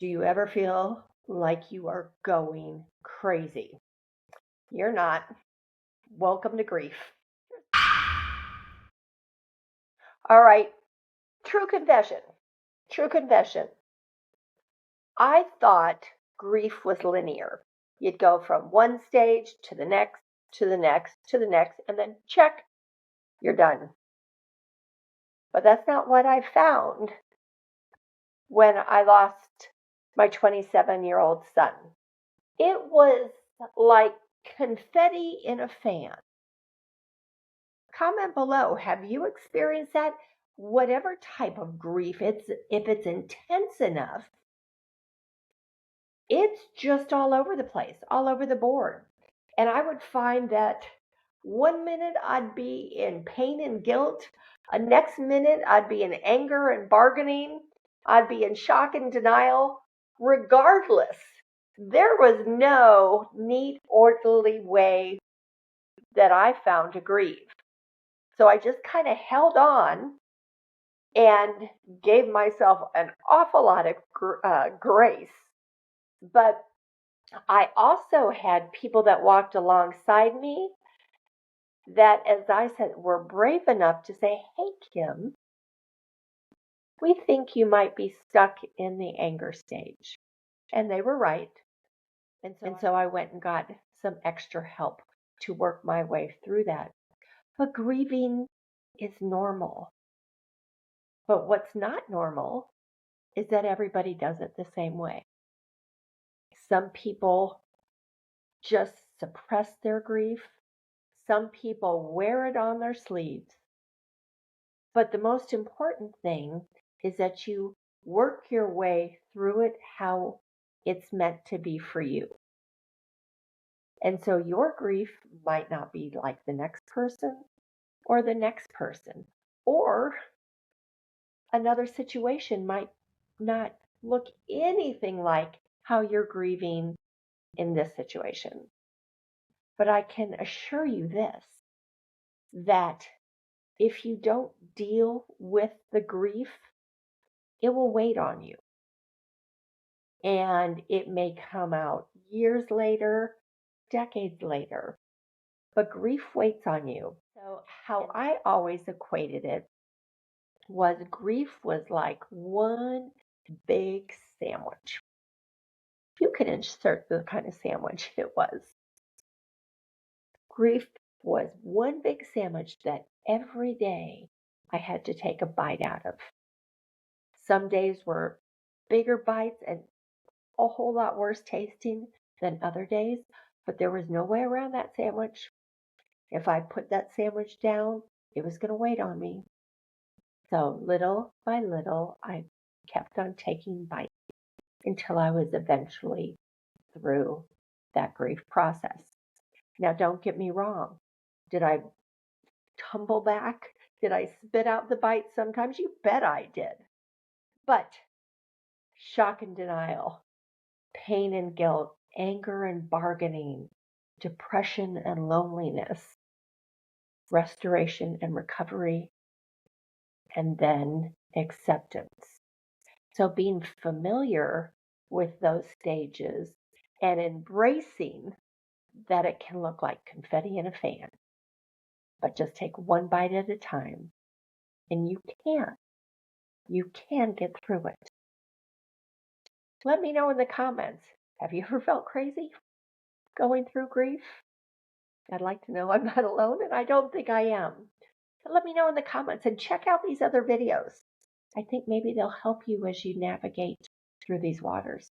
Do you ever feel like you are going crazy? You're not. Welcome to grief. All right, true confession. True confession. I thought grief was linear. You'd go from one stage to the next, to the next, to the next, and then check, you're done. But that's not what I found when I lost my 27-year-old son. It was like confetti in a fan. Comment below, have you experienced that? Whatever type of grief, if it's intense enough, it's just all over the place, all over the board. And I would find that one minute I'd be in pain and guilt, a next minute I'd be in anger and bargaining, I'd be in shock and denial. Regardless, there was no neat, orderly way that I found to grieve. So I just kind of held on and gave myself an awful lot of grace. But I also had people that walked alongside me that, as I said, were brave enough to say, hey, Kim, we think you might be stuck in the anger stage. And they were right. And so I went and got some extra help to work my way through that. But grieving is normal. But what's not normal is that everybody does it the same way. Some people just suppress their grief. Some people wear it on their sleeves. But the most important thing is that you work your way through it how it's meant to be for you. And so your grief might not be like the next person or the next person, or another situation might not look anything like how you're grieving in this situation. But I can assure you this, that if you don't deal with the grief, it will wait on you. And it may come out years later, decades later, but grief waits on you. So how I always equated it was grief was like one big sandwich. You can insert the kind of sandwich it was. Grief was one big sandwich that every day I had to take a bite out of. Some days were bigger bites and a whole lot worse tasting than other days, but there was no way around that sandwich. If I put that sandwich down, it was going to wait on me. So little by little, I kept on taking bites until I was eventually through that grief process. Now, don't get me wrong. Did I tumble back? Did I spit out the bites sometimes? You bet I did. But shock and denial, pain and guilt, anger and bargaining, depression and loneliness, restoration and recovery, and then acceptance. So being familiar with those stages and embracing that it can look like confetti in a fan, but just take one bite at a time, and you can get through it. Let me know in the comments, have you ever felt crazy going through grief? I'd like to know I'm not alone, and I don't think I am. So let me know in the comments, and check out these other videos. I think maybe they'll help you as you navigate through these waters.